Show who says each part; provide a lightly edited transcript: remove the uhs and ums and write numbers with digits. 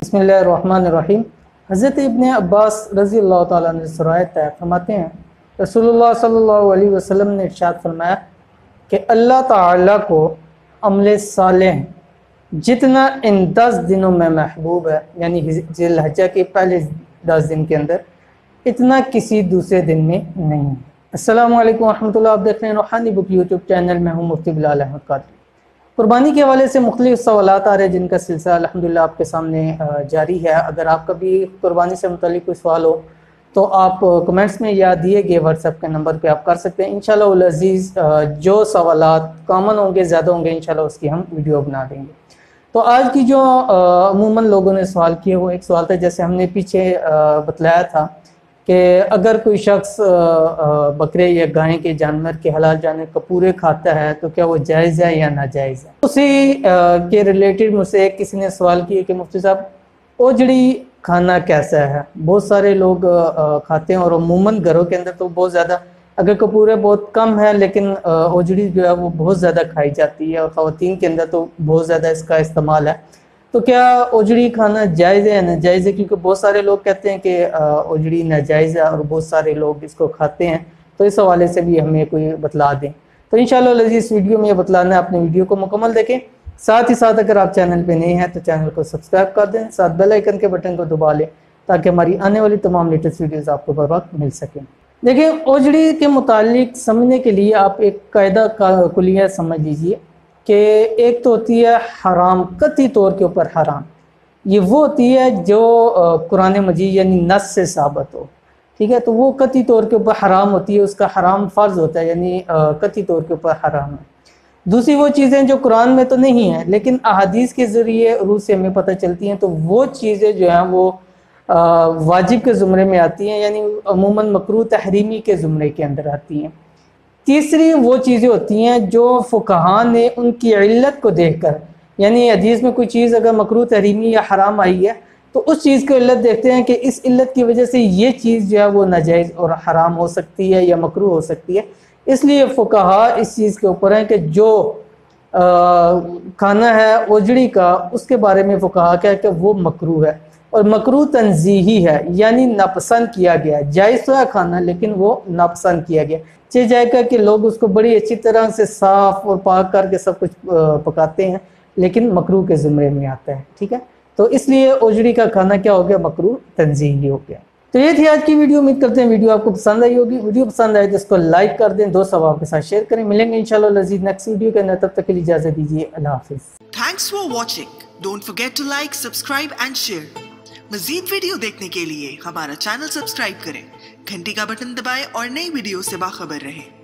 Speaker 1: बिस्मिल्लाहिर्रहमानिर्रहीम। हज़रत इब्न अब्बास रज़ी अल्लाह ताला अन्हु से रिवायत है, फरमाते हैं रसूलुल्लाह सल्लल्लाहु अलैहि वसल्लम ने इरशाद फरमाया कि अल्लाह ताला को अमल सालेह जितना इन 10 दिनों में महबूब है, यानी ज़िलहज्जा के पहले 10 दिन के अंदर, इतना किसी दूसरे दिन में नहीं है। अस्सलामु अलैकुम रहमतुल्लाह। आप देख रहे हैं रूहानी बुक यूट्यूब चैनल में हूँ मुफ्ती बिलाल अहमद कादरी। कुर्बानी के हवाले से मुख्तलिफ सवालात आ रहे हैं जिनका सिलसिला अल्हम्दुलिल्लाह आपके सामने जारी है। अगर आपका भी कुर्बानी से मुतालिक कोई सवाल हो तो आप कमेंट्स में या दिए गए व्हाट्सएप के नंबर पे आप कर सकते हैं। इंशाअल्लाह उल अज़ीज़ जो सवालात कॉमन होंगे, ज़्यादा होंगे, इंशाअल्लाह उसकी हम वीडियो बना देंगे। तो आज की जो अमूमन लोगों ने सवाल किए, वो एक सवाल था जैसे हमने पीछे बतलाया था कि अगर कोई शख्स बकरे या गाय के जानवर के हलाल जानवर का पूरे खाता है तो क्या वो जायज़ है या नाजायज़ है। उसी के रिलेटेड मुझसे किसी ने सवाल किया कि मुफ्ती साहब ओजड़ी खाना कैसा है। बहुत सारे लोग खाते हैं और अमूमन घरों के अंदर तो बहुत ज़्यादा, अगर कपूरे बहुत कम है लेकिन ओजड़ी जो है वो बहुत ज़्यादा खाई जाती है और ख़वातीन के अंदर तो बहुत ज़्यादा इसका इस्तेमाल है। तो क्या ओजड़ी खाना जायज़ है या नाजायज़ है, क्योंकि बहुत सारे लोग कहते हैं कि ओजड़ी नाजायज़ है और बहुत सारे लोग इसको खाते हैं। तो इस हवाले से भी हमें कोई बतला दें। तो इंशाअल्लाह इस वीडियो में ये बतलाना है, अपने वीडियो को मुकम्मल देखें। साथ ही साथ अगर आप चैनल पे नए हैं तो चैनल को सब्सक्राइब कर दें, साथ बेल आइकन के बटन को दबा लें ताकि हमारी आने वाली तमाम लेटेस्ट वीडियोज़ आपको बर वक्त मिल सकें। देखिए, ओजड़ी के मुतालिक समझने के लिए आप एक कायदा का कुलिया समझ लीजिए कि एक तो होती है हराम, कतई तौर के ऊपर हराम। ये वो होती है जो कुरान मजीद यानी नस से साबित हो, ठीक है। तो वो कतई तौर के ऊपर हराम होती है, उसका हराम फ़र्ज होता है, यानी कतई तौर के ऊपर हराम है। दूसरी वो चीज़ें जो कुरान में तो नहीं है लेकिन अहादीस के ज़रिए रूह से हमें पता चलती हैं, तो वो चीज़ें जो हैं वो वाजिब के ज़ुमरे में आती हैं, यानी अमूमन मकरूह तहरीमी के ज़ुमरे के अंदर आती हैं। तीसरी वो चीज़ें होती हैं जो फुक़हा ने उनकी इल्लत को देखकर, यानी हदीस में कोई चीज़ अगर मकरूह तहरीमी या हराम आई है तो उस चीज़ की इल्लत देखते हैं कि इस इल्लत की वजह से ये चीज़ जो है वो नाजायज़ और हराम हो सकती है या मकरूह हो सकती है। इसलिए फुक़हा इस चीज़ के ऊपर है कि जो खाना है ओजड़ी का, उसके बारे में फुक़हा क्या है कि वो मकरूह है और मकरूह तंज़ीही है, यानी नापसंद किया गया। जायज़ तो है खाना लेकिन वो नापसंद किया गया। चाहे जाएगा कि लोग उसको बड़ी अच्छी तरह से साफ़ और पाक करके सब कुछ पकाते हैं लेकिन मकरूह के ज़ुमरे में आता है, ठीक है। तो इसलिए ओजड़ी का खाना क्या हो गया, मकरूह तंज़ीही हो गया। तो ये थी आज की वीडियो। उम्मीद करते हैं वीडियो आपको पसंद आई होगी। वीडियो पसंद आए तो इसको लाइक कर दें, दोस्तों आपके साथ शेयर करें। मिलेंगे इंशाअल्लाह लजीज नेक्स्ट वीडियो के अंदर, तब तक के लिए इजाज़त दीजिए। अल्लाह हाफिज़।
Speaker 2: Thanks for watching. Don't forget to like, subscribe and share. मजीद वीडियो देखने के लिए हमारा चैनल सब्सक्राइब करें, घंटी का बटन दबाएं और नई वीडियो से बाखबर रहें।